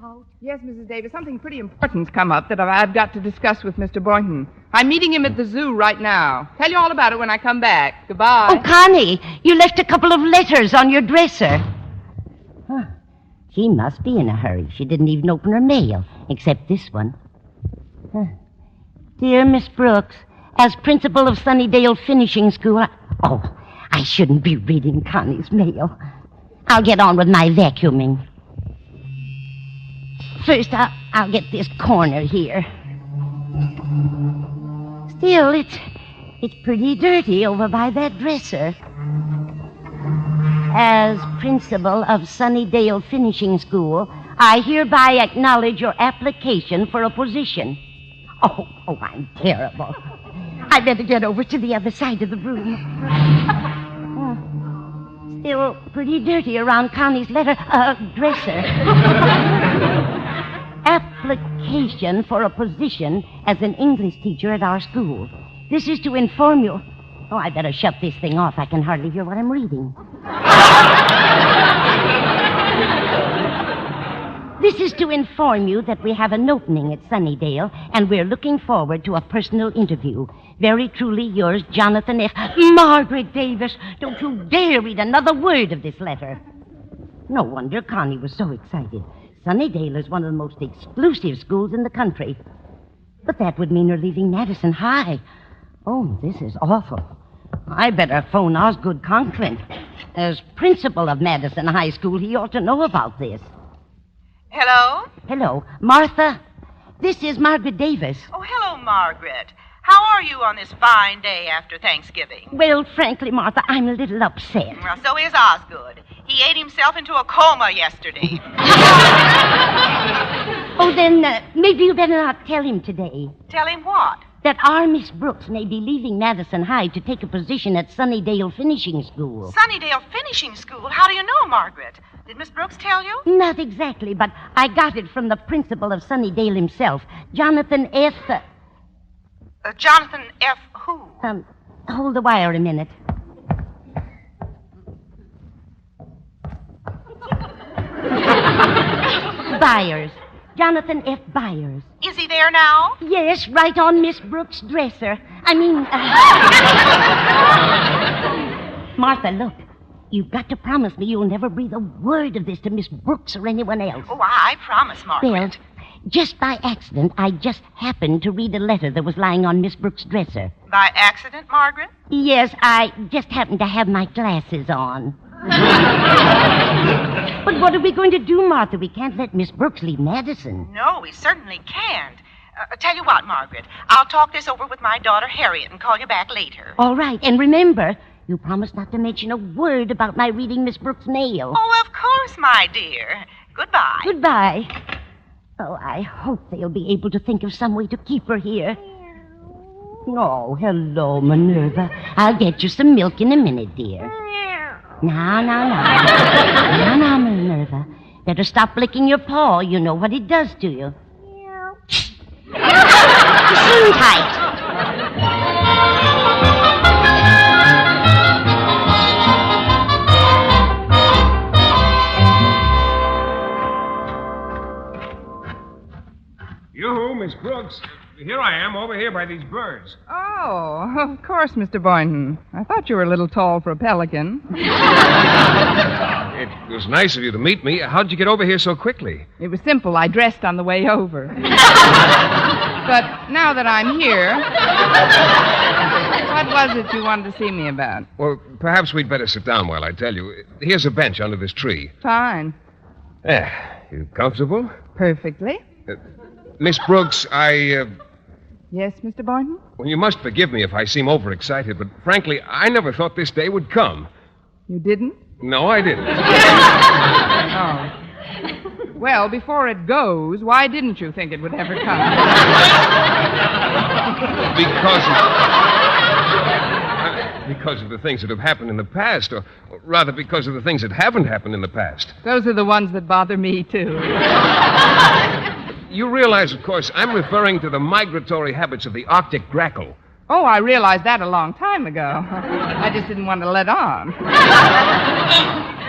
out. Yes, Mrs. Davis, something pretty important's come up that I've got to discuss with Mr. Boynton. I'm meeting him at the zoo right now. Tell you all about it when I come back. Goodbye. Oh, Connie, you left a couple of letters on your dresser. Huh. She must be in a hurry. She didn't even open her mail, except this one. Huh. Dear Miss Brooks, as principal of Sunnydale Finishing School, I shouldn't be reading Connie's mail. I'll get on with my vacuuming. First, I'll get this corner here. Still, it's pretty dirty over by that dresser. As principal of Sunnydale Finishing School, I hereby acknowledge your application for a position. Oh, I'm terrible. I better get over to the other side of the room. Still pretty dirty around Connie's dresser. Application for a position as an English teacher at our school. This is to inform you... Oh, I better shut this thing off. I can hardly hear what I'm reading. This is to inform you that we have an opening at Sunnydale, and we're looking forward to a personal interview. Very truly yours, Jonathan F. Margaret Davis, don't you dare read another word of this letter. No wonder Connie was so excited. Sunnydale is one of the most exclusive schools in the country. But that would mean her leaving Madison High. Oh, this is awful. I better phone Osgood Conklin. As principal of Madison High School, he ought to know about this. Hello? Hello. Martha, this is Margaret Davis. Oh, hello, Margaret. How are you on this fine day after Thanksgiving? Well, frankly, Martha, I'm a little upset. Well, so is Osgood. He ate himself into a coma yesterday. Oh, then maybe you better not tell him today. Tell him what? That our Miss Brooks may be leaving Madison High to take a position at Sunnydale Finishing School. Sunnydale Finishing School? How do you know, Margaret? Did Miss Brooks tell you? Not exactly, but I got it from the principal of Sunnydale himself, Jonathan F. Jonathan F. who? Hold the wire a minute. Byers. Jonathan F. Byers. Is he there now? Yes, right on Miss Brooks' dresser. Martha, look. You've got to promise me you'll never breathe a word of this to Miss Brooks or anyone else. Oh, I promise, Margaret. Well, just by accident, I just happened to read a letter that was lying on Miss Brooks' dresser. By accident, Margaret? Yes, I just happened to have my glasses on. But what are we going to do, Martha? We can't let Miss Brooks leave Madison. No, we certainly can't. Tell you what, Margaret, I'll talk this over with my daughter Harriet and call you back later. All right, and remember, you promised not to mention a word about my reading Miss Brooks' mail. Oh, of course, my dear. Goodbye. Goodbye. Oh, I hope they'll be able to think of some way to keep her here. Oh, hello, Minerva. I'll get you some milk in a minute, dear. Now, Minerva. Better stop licking your paw. You know what it does to you. Sing tight. Yoo-hoo, Miss Brooks. Here I am, over here by these birds. Oh, of course, Mr. Boynton. I thought you were a little tall for a pelican. It was nice of you to meet me. How'd you get over here so quickly? It was simple. I dressed on the way over. But now that I'm here, what was it you wanted to see me about? Well, perhaps we'd better sit down while I tell you. Here's a bench under this tree. Fine. There. You comfortable? Perfectly. Miss Brooks, Yes, Mr. Boynton? Well, you must forgive me if I seem overexcited, but frankly, I never thought this day would come. You didn't? No, I didn't. Oh. Well, before it goes, why didn't you think it would ever come? Because of the things that have happened in the past, or rather because of the things that haven't happened in the past. Those are the ones that bother me, too. You realize, of course, I'm referring to the migratory habits of the Arctic grackle. Oh, I realized that a long time ago. I just didn't want to let on.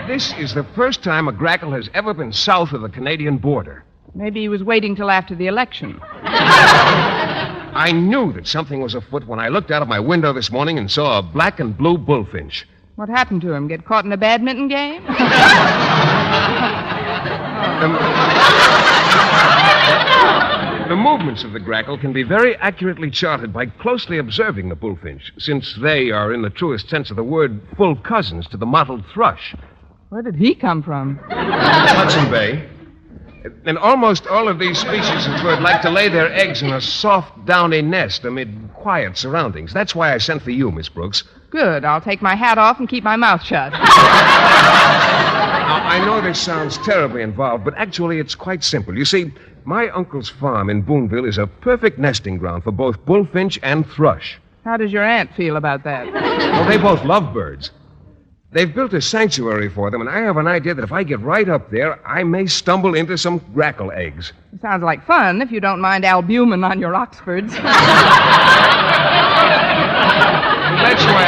This is the first time a grackle has ever been south of the Canadian border. Maybe he was waiting till after the election. I knew that something was afoot when I looked out of my window this morning and saw a black and blue bullfinch. What happened to him? Get caught in a badminton game? The movements of the grackle can be very accurately charted by closely observing the bullfinch, since they are, in the truest sense of the word, full cousins to the mottled thrush. Where did he come from? Hudson Bay. And almost all of these species of bird like to lay their eggs in a soft, downy nest amid quiet surroundings. That's why I sent for you, Miss Brooks. Good. I'll take my hat off and keep my mouth shut. Now, I know this sounds terribly involved, but actually it's quite simple. You see, my uncle's farm in Boonville is a perfect nesting ground for both bullfinch and thrush. How does your aunt feel about that? Well, they both love birds. They've built a sanctuary for them, and I have an idea that if I get right up there, I may stumble into some grackle eggs. Sounds like fun if you don't mind albumin on your Oxfords. That's why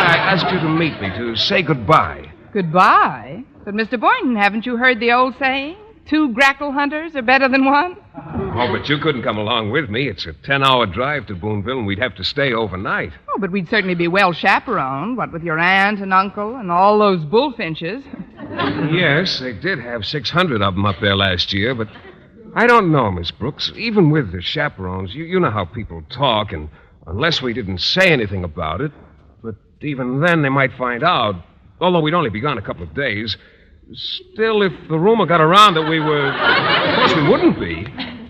I asked you to meet me, to say goodbye. Goodbye? But, Mr. Boynton, haven't you heard the old saying? 2 grackle hunters are better than 1? Oh, but you couldn't come along with me. It's a 10-hour drive to Boonville, and we'd have to stay overnight. Oh, but we'd certainly be well chaperoned, what with your aunt and uncle and all those bullfinches. Yes, they did have 600 of them up there last year, but I don't know, Miss Brooks. Even with the chaperones, you know how people talk, and unless we didn't say anything about it, but even then they might find out, although we'd only be gone a couple of days. Still, if the rumor got around that we were... Of course, we wouldn't be.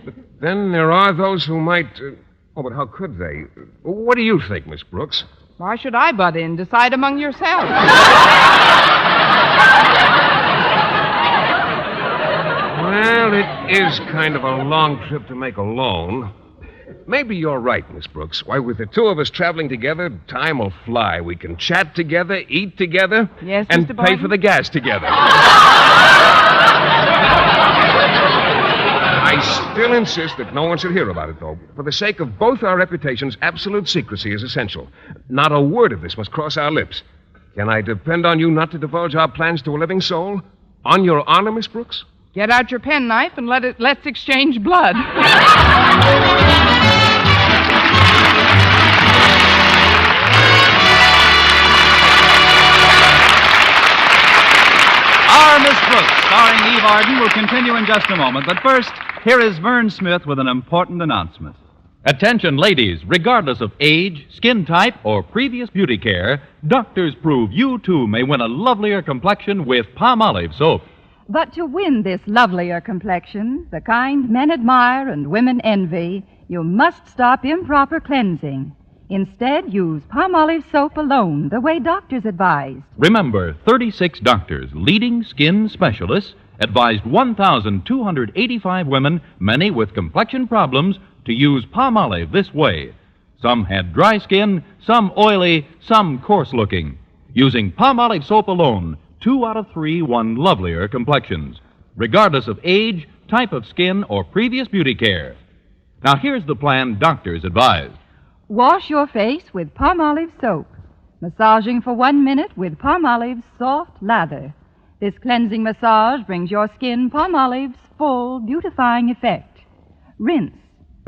But then there are those who might... Oh, but how could they? What do you think, Miss Brooks? Why should I butt in? Decide among yourselves. Well, it is kind of a long trip to make alone. Maybe you're right, Miss Brooks. Why, with the two of us traveling together, time will fly. We can chat together, eat together, yes, and Mr. pay Boynton? for the gas together. I still insist that no one should hear about it, though. For the sake of both our reputations, absolute secrecy is essential. Not a word of this must cross our lips. Can I depend on you not to divulge our plans to a living soul? On your honor, Miss Brooks? Get out your penknife and let's exchange blood. Our Miss Brooks, starring Eve Arden, will continue in just a moment. But first, here is Vern Smith with an important announcement. Attention, ladies. Regardless of age, skin type, or previous beauty care, doctors prove you, too, may win a lovelier complexion with Palmolive soap. But to win this lovelier complexion, the kind men admire and women envy, you must stop improper cleansing. Instead, use Palmolive soap alone, the way doctors advised. Remember, 36 doctors, leading skin specialists, advised 1,285 women, many with complexion problems, to use Palmolive this way. Some had dry skin, some oily, some coarse-looking. Using Palmolive soap alone, 2 out of 3 won lovelier complexions, regardless of age, type of skin, or previous beauty care. Now, here's the plan doctors advise. Wash your face with Palmolive soap, massaging for 1 minute with Palmolive's soft lather. This cleansing massage brings your skin Palmolive's full, beautifying effect. Rinse.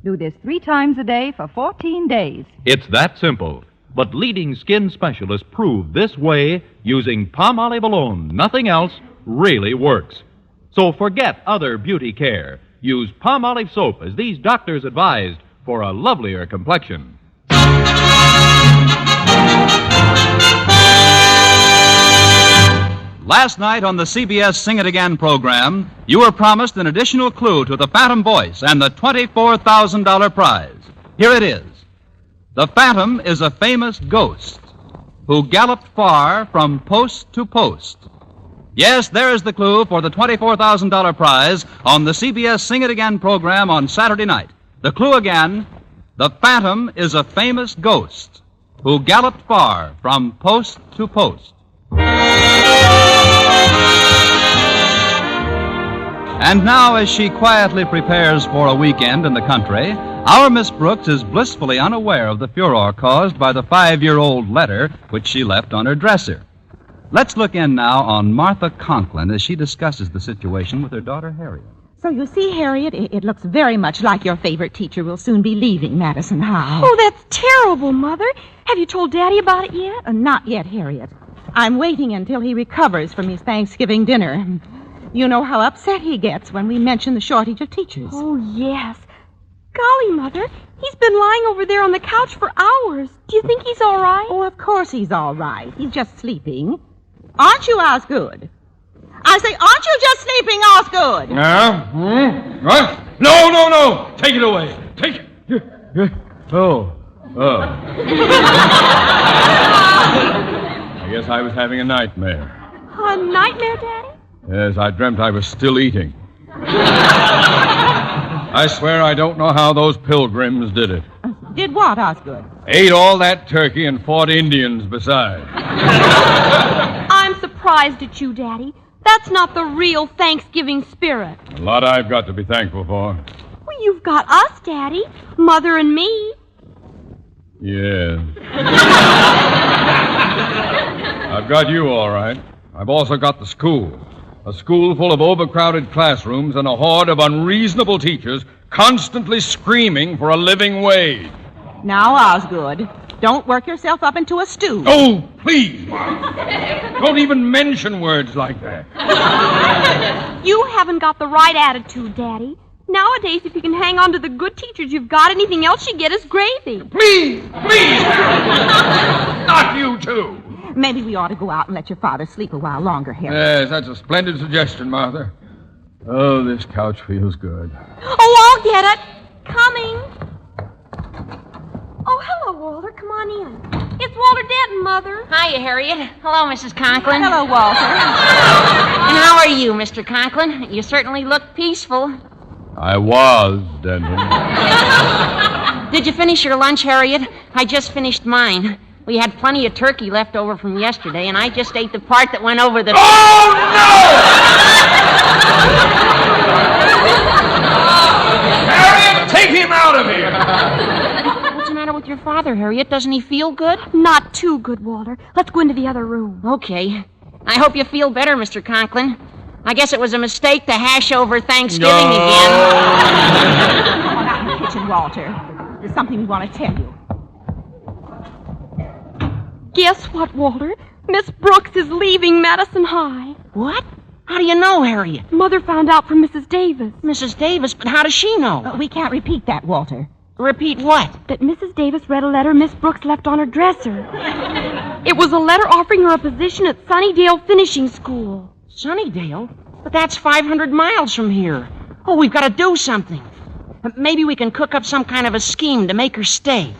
Do this 3 times a day for 14 days. It's that simple. But leading skin specialists prove this way, using Palmolive alone, nothing else, really works. So forget other beauty care. Use Palmolive soap as these doctors advised for a lovelier complexion. Last night on the CBS Sing It Again program, you were promised an additional clue to the Phantom Voice and the $24,000 prize. Here it is. The Phantom is a famous ghost who galloped far from post to post. Yes, there is the clue for the $24,000 prize on the CBS Sing It Again program on Saturday night. The clue again, the Phantom is a famous ghost who galloped far from post to post. And now, as she quietly prepares for a weekend in the country, our Miss Brooks is blissfully unaware of the furor caused by the 5-year-old letter which she left on her dresser. Let's look in now on Martha Conklin as she discusses the situation with her daughter, Harriet. So you see, Harriet, it looks very much like your favorite teacher will soon be leaving Madison High. Oh, that's terrible, Mother. Have you told Daddy about it yet? Not yet, Harriet. I'm waiting until he recovers from his Thanksgiving dinner. You know how upset he gets when we mention the shortage of teachers. Oh, yes. Golly, Mother, he's been lying over there on the couch for hours. Do you think he's all right? Oh, of course he's all right. He's just sleeping. Aren't you, Osgood? I say, aren't you just sleeping, Osgood? What? No. Take it away. Take it. Oh. I guess I was having a nightmare. A nightmare, Daddy? Yes, I dreamt I was still eating. I swear I don't know how those pilgrims did it. Did what, Osgood? Ate all that turkey and fought Indians besides. I'm surprised at you, Daddy. That's not the real Thanksgiving spirit. A lot I've got to be thankful for. Well, you've got us, Daddy. Mother and me. Yes. I've got you, all right. I've also got the school. A school full of overcrowded classrooms and a horde of unreasonable teachers constantly screaming for a living wage. Now, Osgood, don't work yourself up into a stew. Oh, please, Mom. Don't even mention words like that. You haven't got the right attitude, Daddy. Nowadays, if you can hang on to the good teachers you've got, anything else you get is gravy. Please, not you too. Maybe we ought to go out and let your father sleep a while longer, Harry. Yes, that's a splendid suggestion, Martha. Oh, this couch feels good. Oh, I'll get it. Coming. Oh, hello, Walter. Come on in. It's Walter Denton, Mother. Hiya, Harriet. Hello, Mrs. Conklin. Hello, Walter. And how are you, Mr. Conklin? You certainly look peaceful. I was, Denton. Did you finish your lunch, Harriet? I just finished mine. We had plenty of turkey left over from yesterday, and I just ate the part that went over the... Oh, no! Harriet, take him out of here! What's the matter with your father, Harriet? Doesn't he feel good? Not too good, Walter. Let's go into the other room. Okay. I hope you feel better, Mr. Conklin. I guess it was a mistake to hash over Thanksgiving again. Come out in the kitchen, Walter. There's something we want to tell you. Guess what, Walter? Miss Brooks is leaving Madison High. What? How do you know, Harriet? Mother found out from Mrs. Davis. Mrs. Davis? But how does she know? We can't repeat that, Walter. Repeat what? That Mrs. Davis read a letter Miss Brooks left on her dresser. It was a letter offering her a position at Sunnydale Finishing School. Sunnydale? But that's 500 miles from here. Oh, we've got to do something. Maybe we can cook up some kind of a scheme to make her stay.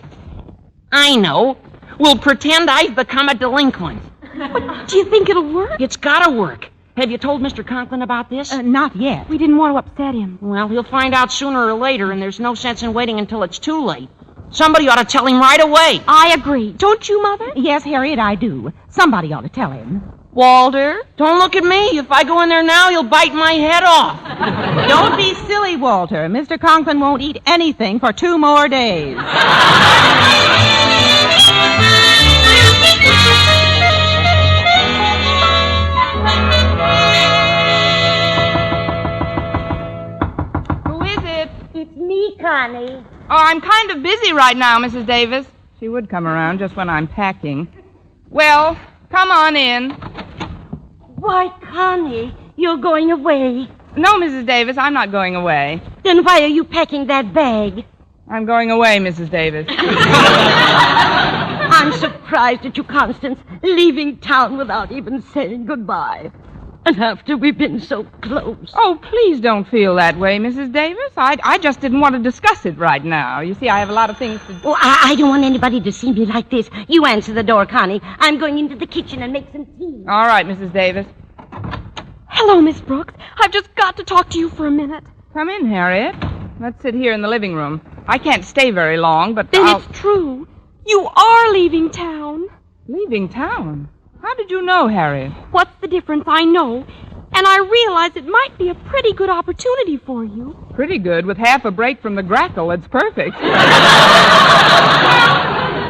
I know. We'll pretend I've become a delinquent. But do you think it'll work? It's got to work. Have you told Mr. Conklin about this? Not yet. We didn't want to upset him. Well, he'll find out sooner or later, and there's no sense in waiting until it's too late. Somebody ought to tell him right away. I agree. Don't you, Mother? Yes, Harriet, I do. Somebody ought to tell him. Walter? Don't look at me. If I go in there now, you'll bite my head off. Don't be silly, Walter. Mr. Conklin won't eat anything for 2 more days. Who is it? It's me, Connie. Oh, I'm kind of busy right now, Mrs. Davis. She would come around just when I'm packing. Well, come on in. Why, Connie, you're going away. No, Mrs. Davis, I'm not going away. Then why are you packing that bag? I'm going away, Mrs. Davis. I'm surprised at you, Constance, leaving town without even saying goodbye. And after we've been so close. Oh, please don't feel that way, Mrs. Davis. I just didn't want to discuss it right now. You see, I have a lot of things to do. Oh, I don't want anybody to see me like this. You answer the door, Connie. I'm going into the kitchen and make some tea. All right, Mrs. Davis. Hello, Miss Brooks. I've just got to talk to you for a minute. Come in, Harriet. Let's sit here in the living room. I can't stay very long, but Then it's true. You are leaving town. Leaving town? How did you know, Harriet? What's the difference? I know. And I realize it might be a pretty good opportunity for you. Pretty good. With half a break from the grackle, it's perfect.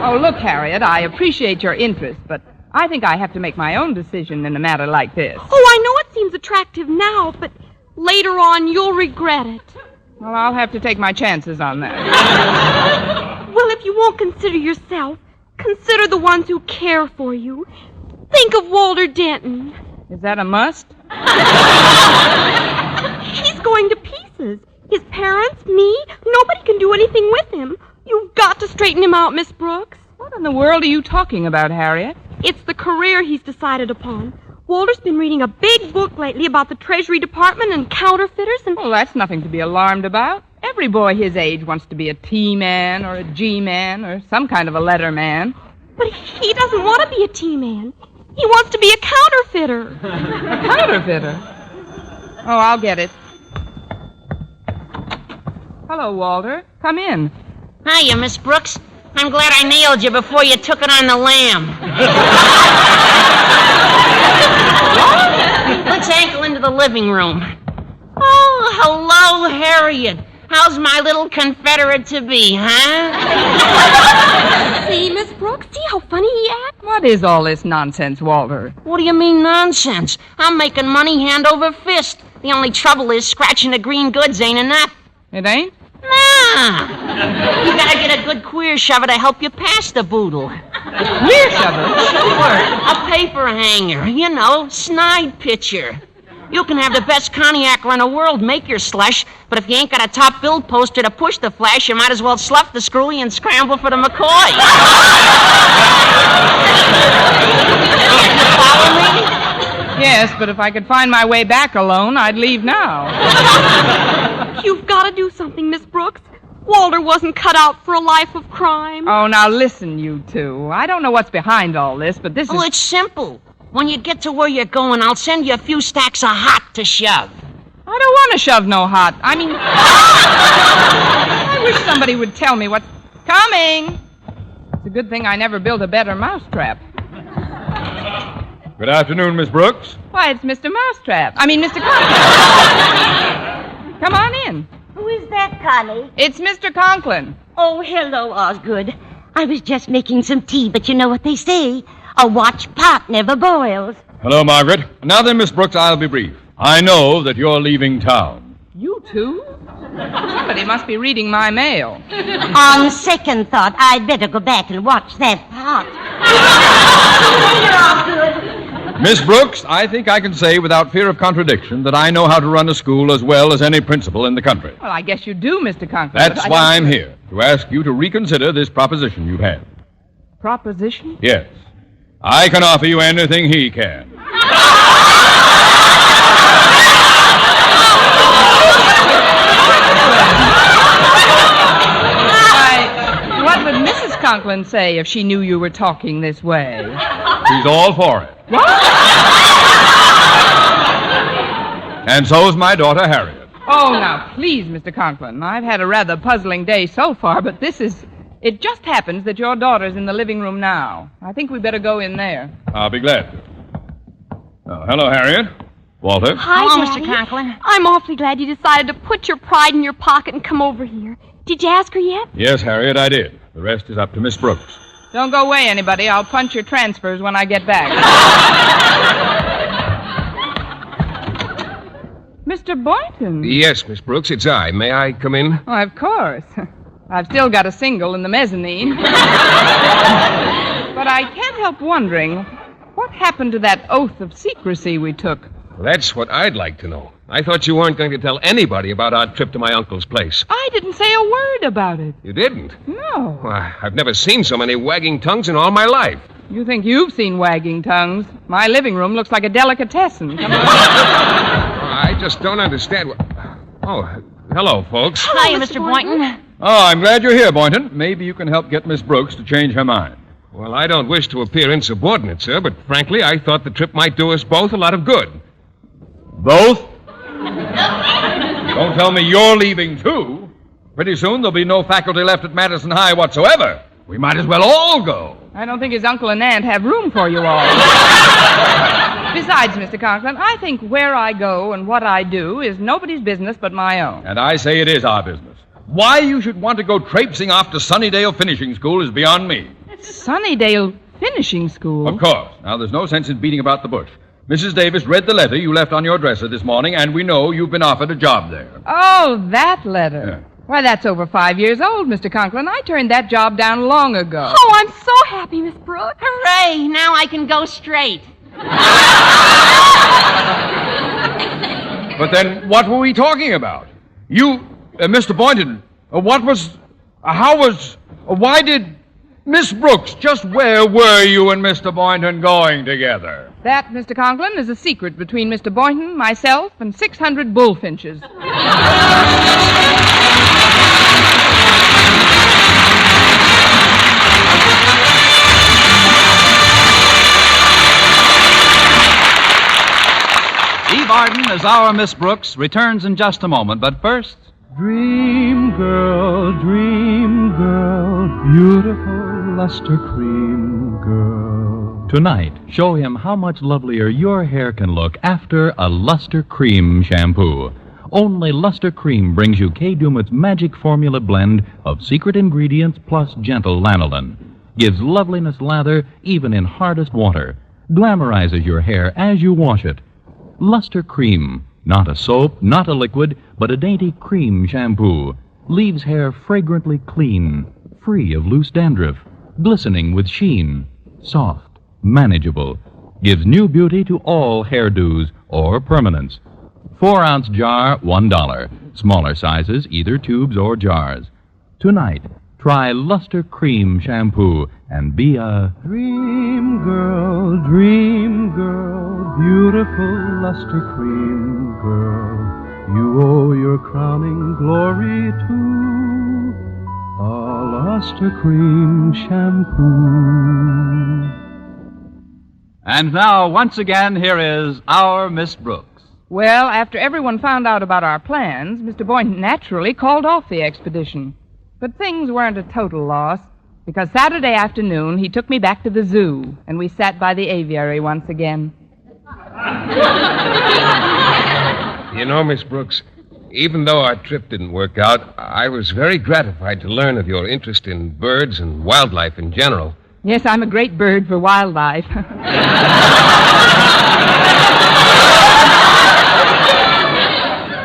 Oh, look, Harriet, I appreciate your interest, but I think I have to make my own decision in a matter like this. Oh, I know it seems attractive now, but later on you'll regret it. Well, I'll have to take my chances on that. Well, if you won't consider yourself, consider the ones who care for you. Think of Walter Denton. Is that a must? He's going to pieces. His parents, me, nobody can do anything with him. You've got to straighten him out, Miss Brooks. What in the world are you talking about, Harriet? It's the career he's decided upon. Walter's been reading a big book lately about the Treasury Department and counterfeiters and... Well, that's nothing to be alarmed about. Every boy his age wants to be a T-man or a G-man or some kind of a letter man. But he doesn't want to be a T-man. He wants to be a counterfeiter. A counterfeiter? Oh, I'll get it. Hello, Walter. Come in. Hiya, Miss Brooks. I'm glad I nailed you before you took it on the lamb. Let's ankle into the living room. Oh, hello, Harriet. How's my little Confederate to be, huh? See, Miss Brooks? See how funny he acts? What is all this nonsense, Walter? What do you mean nonsense? I'm making money hand over fist. The only trouble is scratching the green goods ain't enough. It ain't? Nah. You gotta get a good queer shover to help you pass the boodle. Queer shover? Sure. A paper hanger. You know, snide pitcher. You can have the best cognacer in the world make your slush, but if you ain't got a top bill poster to push the flash, you might as well slough the screwy and scramble for the McCoy. You follow me? Yes, but if I could find my way back alone, I'd leave now. You've got to do something, Miss Brooks. Walter wasn't cut out for a life of crime. Oh, now listen, you two. I don't know what's behind all this, but this is... Oh, it's simple. When you get to where you're going, I'll send you a few stacks of hot to shove. I don't want to shove no hot. I mean... I wish somebody would tell me what's coming. It's a good thing I never built a better mousetrap. Good afternoon, Miss Brooks. Why, it's Mr. Mousetrap. I mean, Mr. Conklin. Come on in. Who is that, Connie? It's Mr. Conklin. Oh, hello, Osgood. I was just making some tea, but you know what they say. A watch pot never boils. Hello, Margaret. Now then, Miss Brooks, I'll be brief. I know that you're leaving town. You two? Somebody must be reading my mail. On second thought, I'd better go back and watch that pot. Miss Brooks, I think I can say without fear of contradiction that I know how to run a school as well as any principal in the country. Well, I guess you do, Mr. Conklin. That's why I'm here, to ask you to reconsider this proposition you've had. Proposition? Yes. I can offer you anything he can. What would Mrs. Conklin say if she knew you were talking this way? She's all for it. What? And so's my daughter, Harriet. Oh, now, please, Mr. Conklin. I've had a rather puzzling day so far, but this is... It just happens that your daughter's in the living room now. I think we better go in there. I'll be glad to. Hello, Harriet. Walter. Hi, Hello, Daddy. Mr. Conklin. I'm awfully glad you decided to put your pride in your pocket and come over here. Did you ask her yet? Yes, Harriet, I did. The rest is up to Miss Brooks. Don't go away, anybody. I'll punch your transfers when I get back. Mr. Boynton. Yes, Miss Brooks, it's I. May I come in? Why, of course. I've still got a single in the mezzanine. But I can't help wondering, what happened to that oath of secrecy we took? Well, that's what I'd like to know. I thought you weren't going to tell anybody about our trip to my uncle's place. I didn't say a word about it. You didn't? No. Why, I've never seen so many wagging tongues in all my life. You think you've seen wagging tongues? My living room looks like a delicatessen. Come on. I just don't understand what... Oh, hello, folks. Hiya, Mr. Boynton. Oh, I'm glad you're here, Boynton. Maybe you can help get Miss Brooks to change her mind. Well, I don't wish to appear insubordinate, sir, but frankly, I thought the trip might do us both a lot of good. Both? Don't tell me you're leaving, too. Pretty soon there'll be no faculty left at Madison High whatsoever. We might as well all go. I don't think his uncle and aunt have room for you all. Besides, Mr. Conklin, I think where I go and what I do is nobody's business but my own. And I say it is our business. Why you should want to go traipsing off to Sunnydale Finishing School is beyond me. Sunnydale finishing school? Of course. Now, there's no sense in beating about the bush. Mrs. Davis read the letter you left on your dresser this morning, and we know you've been offered a job there. Oh, that letter. Yeah. Why, that's over 5 years old, Mr. Conklin. I turned that job down long ago. Oh, I'm so happy, Miss Brooks. Hooray! Now I can go straight. But then, what were we talking about? You, Mr. Boynton, why did... Miss Brooks, just where were you and Mr. Boynton going together? That, Mr. Conklin, is a secret between Mr. Boynton, myself, and 600 bullfinches. Eve Arden as our Miss Brooks returns in just a moment, but first... Dream girl, beautiful luster cream girl. Tonight, show him how much lovelier your hair can look after a Luster Cream shampoo. Only Luster Cream brings you Kay Dumit's magic formula blend of secret ingredients plus gentle lanolin. Gives loveliness lather even in hardest water. Glamorizes your hair as you wash it. Luster Cream. Not a soap, not a liquid, but a dainty cream shampoo. Leaves hair fragrantly clean, free of loose dandruff, glistening with sheen, soft, manageable. Gives new beauty to all hairdos or permanents. 4-ounce jar, $1. Smaller sizes, either tubes or jars. Tonight, try Luster Cream shampoo and be a Dream girl, beautiful luster cream girl. You owe your crowning glory to a luster cream shampoo. And now, once again, here is our Miss Brooks. Well, after everyone found out about our plans, Mr. Boynton naturally called off the expedition. But things weren't a total loss, because Saturday afternoon he took me back to the zoo, and we sat by the aviary once again. You know, Miss Brooks, even though our trip didn't work out, I was very gratified to learn of your interest in birds and wildlife in general. Yes, I'm a great bird for wildlife.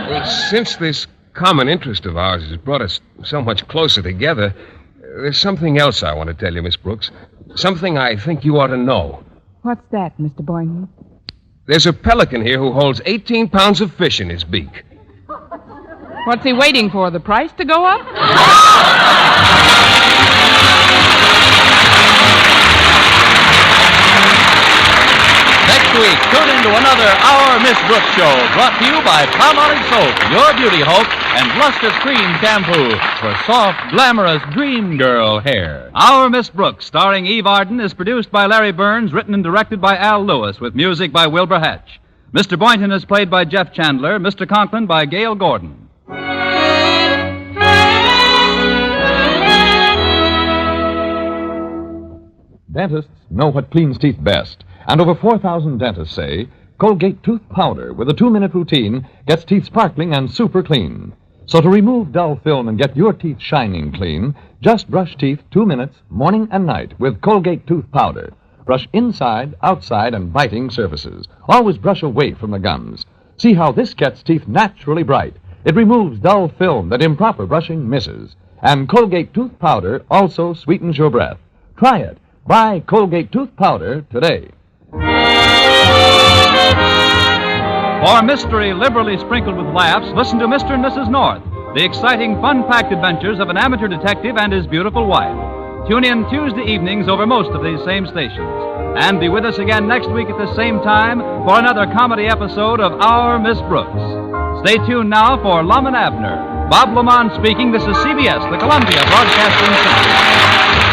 Well, since this common interest of ours has brought us so much closer together, there's something else I want to tell you, Miss Brooks. Something I think you ought to know. What's that, Mr. Boynton? There's a pelican here who holds 18 pounds of fish in his beak. What's he waiting for, the price to go up? Next week, tune into another Our Miss Brooks show, brought to you by Palmolive Soap, your beauty hope, and Luster Cream Shampoo for soft, glamorous dream girl hair. Our Miss Brooks, starring Eve Arden, is produced by Larry Burns, written and directed by Al Lewis, with music by Wilbur Hatch. Mr. Boynton is played by Jeff Chandler, Mr. Conklin by Gail Gordon. Dentists know what cleans teeth best. And over 4,000 dentists say Colgate tooth powder with a 2-minute routine gets teeth sparkling and super clean. So to remove dull film and get your teeth shining clean, just brush teeth 2 minutes, morning and night, with Colgate tooth powder. Brush inside, outside, and biting surfaces. Always brush away from the gums. See how this gets teeth naturally bright. It removes dull film that improper brushing misses. And Colgate tooth powder also sweetens your breath. Try it. Buy Colgate tooth powder today. For mystery liberally sprinkled with laughs, listen to Mr. and Mrs. North, the exciting, fun-packed adventures of an amateur detective and his beautiful wife. Tune in Tuesday evenings over most of these same stations. And be with us again next week at the same time for another comedy episode of Our Miss Brooks. Stay tuned now for Lum and Abner. Bob Lamont speaking. This is CBS, the Columbia Broadcasting System.